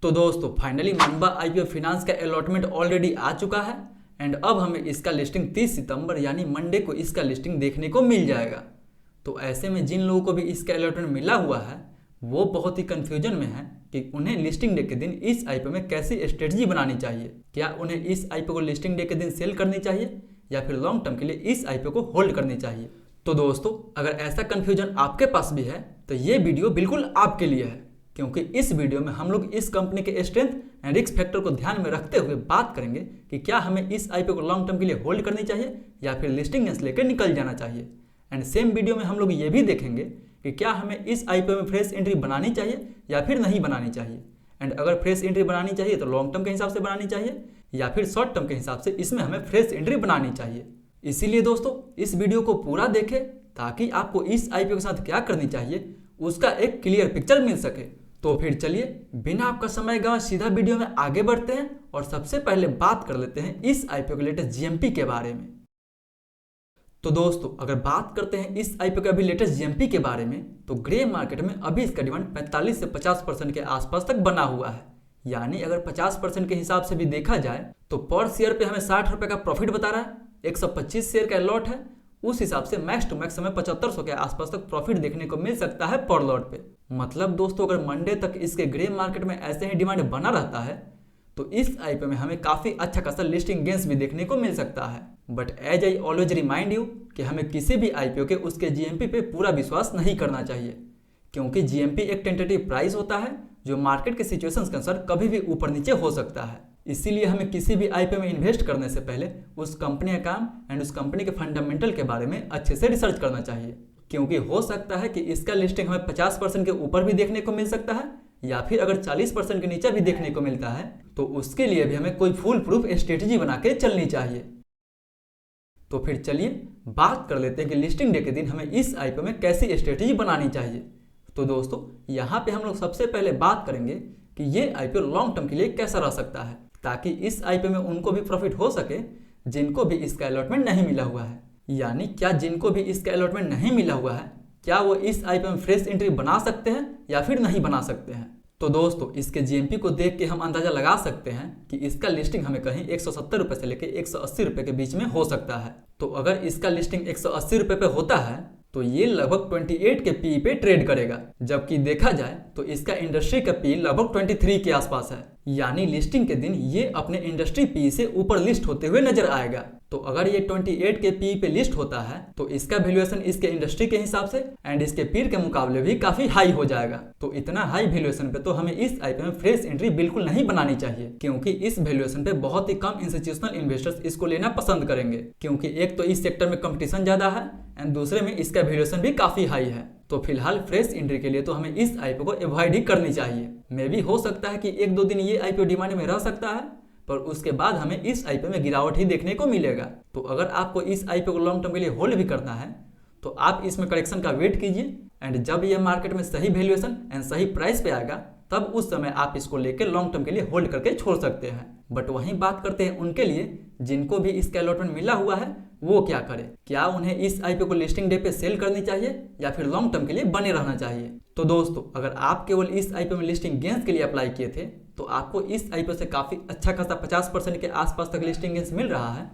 तो दोस्तों फाइनली मनबा आईपीओ फाइनेंस का अलॉटमेंट ऑलरेडी आ चुका है एंड अब हमें इसका लिस्टिंग 30 सितंबर यानी मंडे को इसका लिस्टिंग देखने को मिल जाएगा। तो ऐसे में जिन लोगों को भी इसका अलॉटमेंट मिला हुआ है वो बहुत ही कंफ्यूजन में है कि उन्हें लिस्टिंग डे के दिन इस आईपीओ में कैसी स्ट्रेटजी बनानी चाहिए। क्या उन्हें इस आईपीओ को लिस्टिंग डे के दिन सेल करनी चाहिए या फिर लॉन्ग टर्म के लिए इस आईपीओ को होल्ड करनी चाहिए। तो दोस्तों अगर ऐसा कंफ्यूजन आपके पास भी है तो ये वीडियो बिल्कुल आपके लिए है, क्योंकि इस वीडियो में हम लोग इस कंपनी के स्ट्रेंथ एंड रिस्क फैक्टर को ध्यान में रखते हुए बात करेंगे कि क्या हमें इस आईपीओ को लॉन्ग टर्म के लिए होल्ड करनी चाहिए या फिर लिस्टिंग से लेकर निकल जाना चाहिए। एंड सेम वीडियो में हम लोग ये भी देखेंगे कि क्या हमें इस आईपीओ में फ्रेश एंट्री बनानी चाहिए या फिर नहीं बनानी चाहिए। एंड अगर फ्रेश एंट्री बनानी चाहिए तो लॉन्ग टर्म के हिसाब से बनानी चाहिए या फिर शॉर्ट टर्म के हिसाब से इसमें हमें फ्रेश एंट्री बनानी चाहिए। इसीलिए दोस्तों इस वीडियो को पूरा देखें ताकि आपको इस आईपीओ के साथ क्या करनी चाहिए उसका एक क्लियर पिक्चर मिल सके। तो फिर चलिए बिना आपका समय गंवाए सीधा वीडियो में आगे बढ़ते हैं और सबसे पहले बात कर लेते हैं इस आईपीओ के लेटेस्ट जीएमपी के बारे में। तो दोस्तों अगर बात करते हैं इस आईपीओ के अभी लेटेस्ट जीएमपी के बारे में तो ग्रे मार्केट में अभी इसका डिमांड 45 से 50% के आसपास तक बना हुआ है। यानी अगर 50% के हिसाब से भी देखा जाए तो पर शेयर पे हमें 60 रुपये का प्रॉफिट बता रहा है। 125 शेयर का लॉट है, उस हिसाब से मैक्स टू मैक्स हमें 7500 के आसपास तक प्रॉफिट देखने को मिल सकता है पर लॉट पे। मतलब दोस्तों अगर मंडे तक इसके ग्रे मार्केट में ऐसे ही डिमांड बना रहता है तो इस आईपीओ में हमें काफी अच्छा खासा लिस्टिंग गेंस भी देखने को मिल सकता है। But as I always remind you कि हमें किसी भी आईपीओ के उसके जीएमपी पे पूरा विश्वास नहीं करना चाहिए, क्योंकि जीएमपी एक टेंटेटिव प्राइस होता है जो मार्केट के सिचुएशंस के अनुसार कभी भी ऊपर नीचे हो सकता है। इसीलिए हमें किसी भी आईपीओ में इन्वेस्ट करने से पहले उस कंपनी का काम एंड उस कंपनी के फंडामेंटल के बारे में अच्छे से रिसर्च करना चाहिए, क्योंकि हो सकता है कि इसका लिस्टिंग हमें 50% के ऊपर भी देखने को मिल सकता है या फिर अगर 40% के नीचे भी देखने को मिलता है तो उसके लिए भी हमें कोई फुल प्रूफ स्ट्रेटजी बना के चलनी चाहिए। तो फिर चलिए बात कर लेते हैं कि लिस्टिंग डे के दिन हमें इस आईपीओ में कैसी स्ट्रेटजी बनानी चाहिए। तो दोस्तों यहाँ पे हम लोग सबसे पहले बात करेंगे कि ये आईपीओ लॉन्ग टर्म के लिए कैसा रह सकता है, ताकि इस आईपीओ में उनको भी प्रॉफिट हो सके जिनको भी इसका अलॉटमेंट नहीं मिला हुआ है। यानी क्या जिनको भी इसका अलॉटमेंट नहीं मिला हुआ है क्या वो इस आईपीओ में फ्रेश एंट्री बना सकते हैं या फिर नहीं बना सकते हैं। तो दोस्तों इसके जीएमपी को देख के हम अंदाजा लगा सकते हैं कि इसका लिस्टिंग हमें कहीं 170 रुपये से लेकर 180 रुपये के बीच में हो सकता है। तो अगर इसका लिस्टिंग 180 रुपये पे होता है तो ये लगभग 28 के पी पे ट्रेड करेगा, जबकि देखा जाए तो इसका इंडस्ट्री का पी लगभग 23 के आसपास है। यानी लिस्टिंग के दिन ये अपने इंडस्ट्री पी से ऊपर लिस्ट होते हुए नजर आएगा। तो अगर ये 28 के पी पे लिस्ट होता है तो इसका वैल्यूएशन इसके इंडस्ट्री के हिसाब से एंड इसके पीर के मुकाबले भी काफी हाई हो जाएगा। तो इतना हाई वैल्यूएशन पे तो हमें इस आईपीओ में फ्रेश एंट्री बिल्कुल नहीं बनानी चाहिए, क्योंकि इस वैल्यूएशन पे बहुत ही कम इंस्टीट्यूशनल इन्वेस्टर्स इसको लेना पसंद करेंगे, क्योंकि एक तो इस सेक्टर में कंपटीशन ज्यादा है एंड दूसरे में इसका वैल्यूएशन भी काफी हाई है। तो फिलहाल फ्रेश एंट्री के लिए तो हमें इस आईपीओ को अवॉइड ही करनी चाहिए। मे भी हो सकता है कि 1-2 दिन ये आईपीओ डिमांड में रह सकता है, पर उसके बाद हमें इस आईपीओ में गिरावट ही देखने को मिलेगा। तो अगर आपको इस आईपीओ को लॉन्ग टर्म के लिए होल्ड भी करना है तो आप इसमें करेक्शन का वेट कीजिए एंड जब ये मार्केट में सही वैल्यूएशन एंड सही प्राइस पे आएगा तब उस समय आप इसको लेकर लॉन्ग टर्म के लिए होल्ड करके छोड़ सकते हैं। बट वहीं बात करते हैं उनके लिए जिनको भी इसका अलॉटमेंट मिला हुआ है वो क्या करें। क्या उन्हें इस आईपीओ को लिस्टिंग डे पे सेल करनी चाहिए या फिर लॉन्ग टर्म के लिए बने रहना चाहिए। तो दोस्तों अगर आप केवल इस आईपीओ में लिस्टिंग गेंस के लिए अप्लाई किए थे तो आपको इस आईपीओ से काफी अच्छा खासा 50% के आसपास तक लिस्टिंग गेंस मिल रहा है,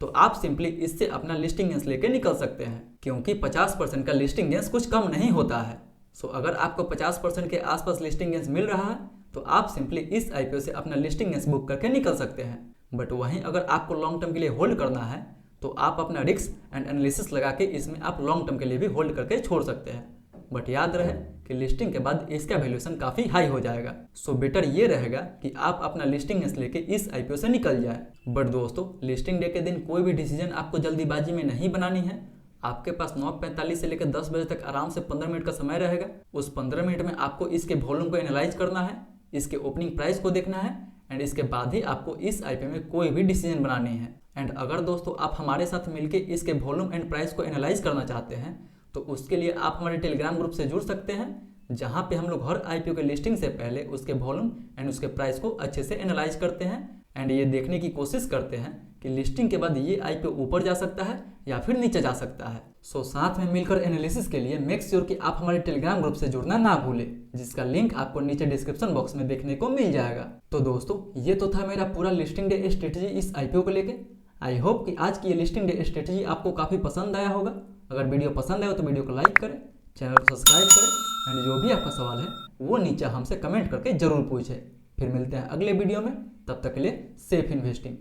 तो आप सिंपली इससे अपना लिस्टिंग गेंस लेके निकल सकते हैं, क्योंकि 50% का लिस्टिंग गेंस कुछ कम नहीं होता है। सो अगर आपको 50% के आसपास लिस्टिंग गेंस मिल रहा है तो आप सिंपली इस आईपीओ से अपना लिस्टिंग गेंस बुक करके निकल सकते हैं। बट वहीं अगर आपको लॉन्ग टर्म के लिए होल्ड करना है तो आप अपना रिस्क एंड एनालिसिस लगा के इसमें आप लॉन्ग टर्म के लिए भी होल्ड करके छोड़ सकते हैं। बट याद रहे कि लिस्टिंग के बाद इसका वैल्यूएशन काफी हाई हो जाएगा। सो बेटर ये रहेगा कि आप अपना लिस्टिंग लेके इस आईपीओ से निकल जाए। बट दोस्तों लिस्टिंग डे के दिन कोई भी डिसीजन आपको जल्दीबाजी में नहीं बनानी है। आपके पास 9:45 से लेकर 10 बजे तक आराम से 15 मिनट का समय रहेगा। उस 15 मिनट में आपको इसके वॉल्यूम को एनालाइज करना है, इसके ओपनिंग प्राइस को देखना है एंड इसके बाद ही आपको इस आईपीओ में कोई भी डिसीजन बनानी है। एंड अगर दोस्तों आप हमारे साथ मिलकर इसके वॉल्यूम एंड प्राइस को एनालाइज करना चाहते हैं तो उसके लिए आप हमारे टेलीग्राम ग्रुप से जुड़ सकते हैं, जहां पे हम लोग हर आईपीओ के लिस्टिंग से पहले उसके वॉल्यूम एंड उसके प्राइस को अच्छे से एनालाइज करते हैं एंड ये देखने की कोशिश करते हैं कि लिस्टिंग के बाद ये आईपीओ ऊपर जा सकता है या फिर नीचे जा सकता है। सो साथ में मिलकर एनालिसिस के लिए मेक श्योर कि आप हमारे टेलीग्राम ग्रुप से जुड़ना ना भूलें, जिसका लिंक आपको नीचे डिस्क्रिप्शन बॉक्स में देखने को मिल जाएगा। तो दोस्तों ये तो था मेरा पूरा लिस्टिंग डे स्ट्रेटजी इस आईपीओ को लेके। आई होप कि आज की ये लिस्टिंग डे स्ट्रेटजी आपको काफ़ी पसंद आया होगा। अगर वीडियो पसंद आया तो वीडियो को लाइक करें, चैनल को सब्सक्राइब करें एंड जो भी आपका सवाल है वो नीचे हमसे कमेंट करके जरूर पूछें। फिर मिलते हैं अगले वीडियो में, तब तक के लिए सेफ इन्वेस्टिंग।